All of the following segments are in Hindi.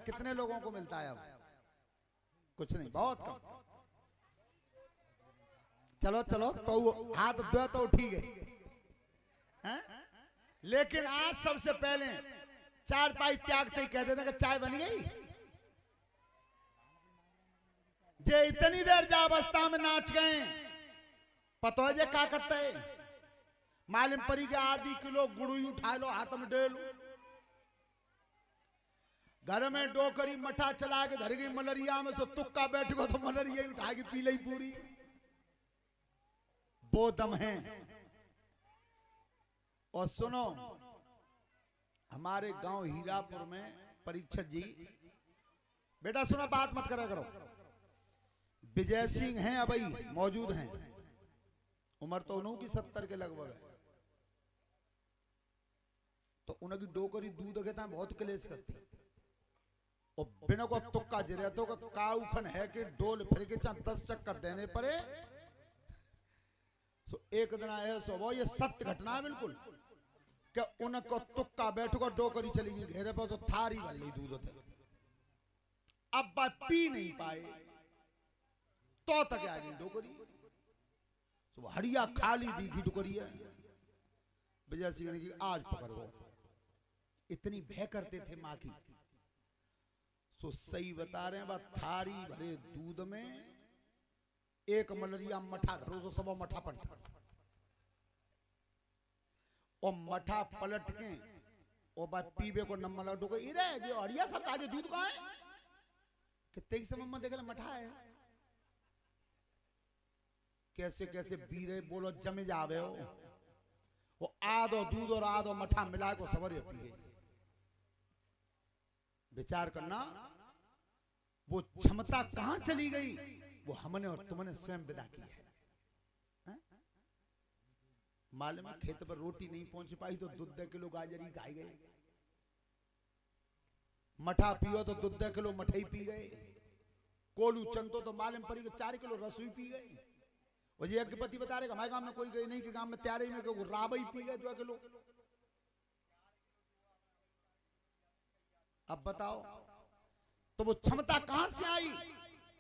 कितने लोगों को मिलता है? अब कुछ नहीं, बहुत कम। चलो चलो तो हाथ दो तो उठी गई हैं? लेकिन आज सबसे पहले चार पाई त्यागते ही कहते थे कि चाय बन गई। जे इतनी देर जा अवस्था में नाच गए, पतो जे का करते है? मालूम परी के आधी किलो गुड़ उठा लो, हाथ में डेलो, घर में डोकरी मठा चला के धर गई मलेरिया में, सो तुक्का बैठ गो तो मलेरिया उठा के पी ली पूरी। वो दम है। और सुनो, हमारे गांव हीरापुर में परीक्षित जी, बेटा सुनो, बात मत करा करो। विजय सिंह हैं अभी मौजूद हैं, उम्र तो उन्हों की 70 के लगभग है। तो उनकी डोकरी दूध के था बहुत क्लेश करती, और बिना को तुक्का जरिया तो काउखन है कि डोल फिर के 10 चक्कर देने पड़े। सो एक दिन आए सो वो, ये सत्य घटना है बिल्कुल, कि उनको तुक्का बैठ को डोकरी चली गई घेरे पर, तो थारी भर ली दूध थे। अब पी नहीं पाए तो तक आ गई डोकरी, तो हड़िया खाली दी डोकरी है। विजय सिंह ने की आज पकड़ो, इतनी भय करते थे माँ की। सो सही बता रहे हैं, वह थारी भरे दूध में एक मलेरिया मठा धरो तो सब मठा पलट, और मठा पलट के और बात पीबे को नम्मा डोको इरे जो हड़िया सब काजे दूध का है कितने की समय देख मठा है। कैसे कैसे बीरे बोलो जमे जावे हो, वो आधो दूध और आधो मठा मिला को सबर पी गए। विचार करना वो क्षमता कहां चली गई, वो हमने और तुमने स्वयं विदा की है। मालूम है खेत पर रोटी नहीं पहुंच पाई तो दूध 2 किलो गाजरी खाई गए, मठा पियो तो दूध 2 किलो मठई पी गए, कोलू चंतो तो मालूम पड़ी कि 4 किलो रसोई पी गए। और ये यज्ञपति बता रहे हमारे गांव में कोई गई नहीं कि गांव में त्यारे में राबई पी गए 2 किलो। अब बताओ तो वो क्षमता कहां से आई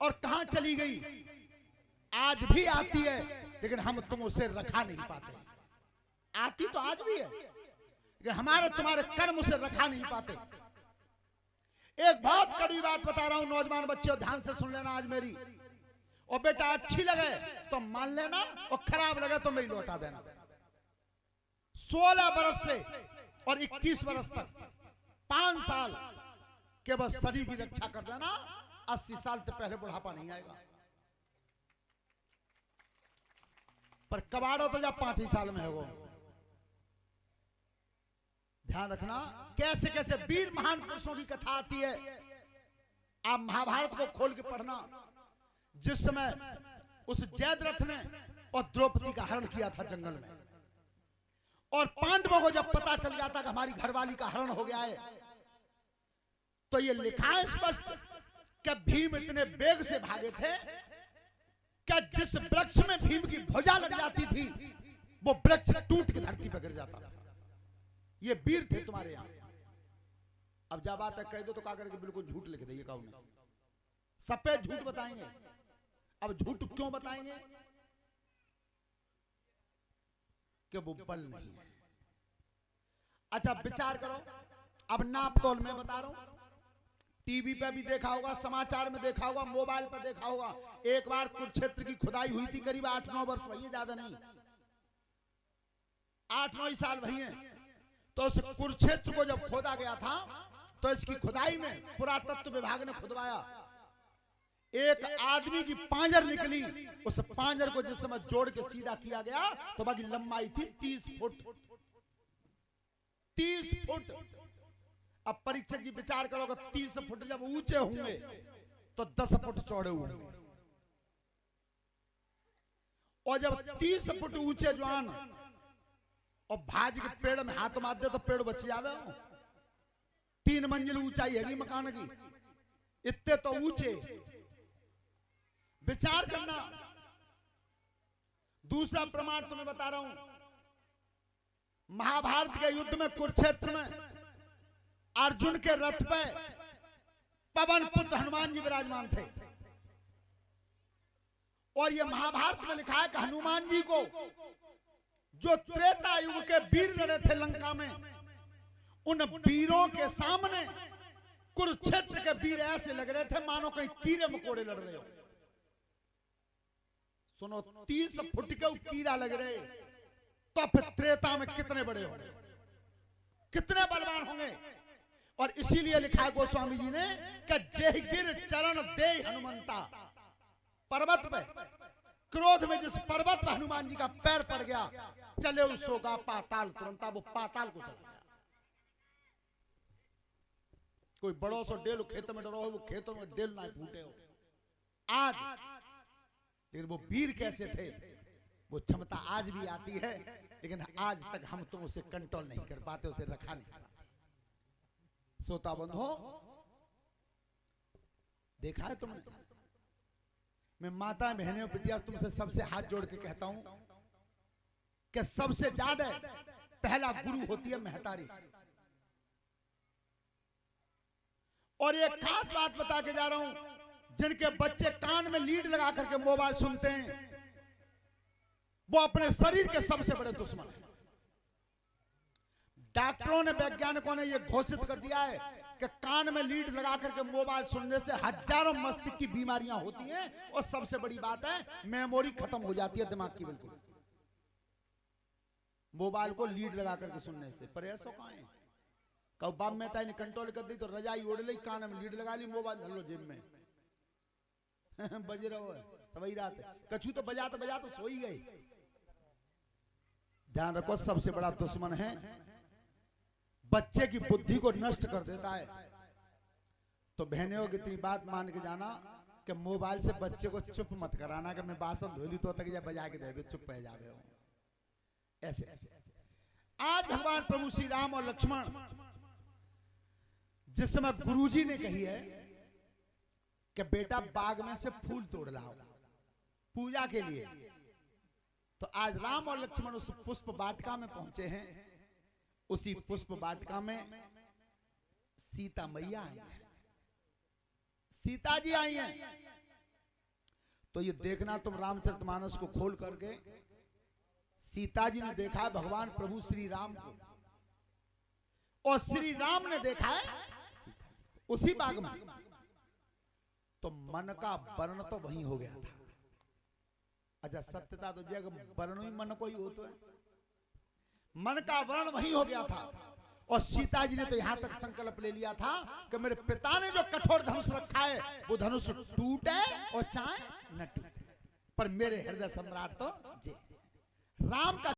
और कहां चली गई? आज भी आती है, लेकिन हम तुम उसे रखा नहीं पाते। आती तो आज भी है, लेकिन हमारे तुम्हारे कर्म उसे रखा नहीं पाते। एक बहुत कड़ी बात बता रहा हूं नौजवान बच्चों, ध्यान से सुन लेना आज मेरी। और बेटा अच्छी लगे तो मान लेना, और खराब लगे तो मैं लौटा देना। 16 बरस से और 21 बरस तक 5 साल के बस शरीर की रक्षा कर देना, 80 साल से पहले बुढ़ापा नहीं आएगा। पर कबाड़ो तो जब 5 ही साल में है वो। ध्यान रखना, कैसे कैसे वीर महान पुरुषों की कथा आती है। आप महाभारत को खोल के पढ़ना, जिस समय उस जयद्रथ ने और द्रौपदी का हरण किया था जंगल में, और पांडवों को जब पता चल गया था कि हमारी घरवाली का हरण हो गया है, तो ये लिखा है स्पष्ट कि भीम इतने वेग से भागे थे कि जिस वृक्ष में भीम की भुजा लग जाती थी वो वृक्ष टूट के धरती पर गिर जाता था। ये वीर थे तुम्हारे यहां। अब जब बात है कह दो तो क्या करके बिल्कुल झूठ लिख देंगे, कौन सफेद झूठ बताएंगे। अब झूठ क्यों बताएंगे? कि वो बल नहीं है। अच्छा विचार करो, अब नाप तोल में बता रहा हूं, टीवी पे भी देखा होगा, समाचार में देखा होगा, मोबाइल पर देखा होगा। एक बार कुरुक्षेत्र की खुदाई हुई थी, करीब 8-9 वर्ष भैया, ज्यादा नहीं, 8-9 साल भैया। तो उस कुरुक्षेत्र को जब खोदा गया था तो इसकी खुदाई में पुरातत्व विभाग ने खुदवाया, एक आदमी की पांजर निकली। उस पांजर को जिस समय जोड़ के सीधा किया गया तो बाकी लंबाई थी 30 फुट। 30 फुट। अब परीक्षक जी विचार करोगे, 30 फुट जब ऊंचे होंगे तो 10 फुट चौड़े होंगे, और जब 30 फुट ऊंचे जवान और भाज के पेड़ में हाथ मार दे तो पेड़ बच जावे। 3 मंजिल ऊंचाई है मकान की, इतने तो ऊंचे। विचार करना। दूसरा प्रमाण तुम्हें बता रहा हूं, महाभारत के युद्ध में कुरुक्षेत्र में अर्जुन के रथ पे पवन पुत्र हनुमान जी विराजमान थे। और ये महाभारत में लिखा है कि हनुमान जी को जो त्रेता युग के वीर लड़े थे लंका में, उन वीरों के सामने कुरुक्षेत्र के वीर ऐसे लग रहे थे मानो कहीं कीड़े मकोड़े लड़ रहे हो। सुनो, 30 फुट के कीड़ा लग रहे, तो फिर त्रेता में कितने बड़े होंगे, कितने बलवान होंगे। और इसीलिए लिखा है गोस्वामी जी ने कि जय गिर चरण दे हनुमंता, पर्वत पे क्रोध में जिस पर्वत पर हनुमान जी का पैर पड़ गया, चले उसोगा पाताल, तुरंत वो पाताल को चला गया। कोई बड़ो सो डेल खेत में डरो, वो खेतों में डेल ना फूटे हो आज। लेकिन वो वीर कैसे थे, वो क्षमता आज भी आती है, लेकिन आज तक हम तुम उसे कंट्रोल नहीं कर पाते, उसे रखा नहीं पाते। श्रोता बंधुओं, देखा है तुमने, मैं माता बहनों बिटिया तुमसे सबसे हाथ जोड़ के कहता हूं कि सबसे ज्यादा पहला गुरु होती है महतारी। और एक खास बात बता के जा रहा हूं, जिनके बच्चे कान में लीड लगा करके मोबाइल सुनते हैं, वो अपने शरीर के सबसे बड़े दुश्मन हैं। डॉक्टरों ने, वैज्ञानिकों ने यह घोषित कर दिया है कि कान में लीड लगा करके मोबाइल सुनने से हजारों मस्तिष्क की बीमारियां होती हैं, और सबसे बड़ी बात है मेमोरी खत्म हो जाती है दिमाग की बिल्कुल, मोबाइल को लीड लगा करके सुनने से। पर ऐसा कहां है, कब बाप में ताई ने कंट्रोल कर दी तो रजाई ओढ़ ली, कान में लीड लगा ली, मोबाइल धर लो जेब में बज रहो है सवई रात है। कछू तो बजा तो सो ही गई। ध्यान रखो, सबसे बड़ा दुश्मन है, बच्चे की बुद्धि को नष्ट कर देता है। तो बहनों की इतनी बात मान के जाना कि मोबाइल से बच्चे को चुप मत कराना कि मैं बासन धोली तो तक बजा के दे दे, चुप रह जावे हो ऐसे। आज भगवान प्रभु श्री राम और लक्ष्मण जिस समय गुरुजी ने कही है कि बेटा बाग में से फूल तोड़ लाओ पूजा के लिए, तो आज राम और लक्ष्मण उस पुष्प वाटिका में पहुंचे हैं। उसी पुष्प वाटिका में सीता मैया आई है, सीता जी आई हैं। तो ये देखना तुम रामचरितमानस को खोल करके, सीता जी ने देखा है भगवान प्रभु श्री राम को, और श्री राम ने देखा है उसी बाग में। तो मन का वर्ण तो वही हो गया था। अच्छा, सत्यता तो जग वर्ण ही मन को ही हो, तो है मन का वर्ण वही हो गया था। और सीता जी ने तो यहां तक संकल्प ले लिया था कि मेरे पिता ने जो कठोर धनुष रखा है वो धनुष टूटे और चाहे न टूटे, पर मेरे हृदय सम्राट तो जे राम का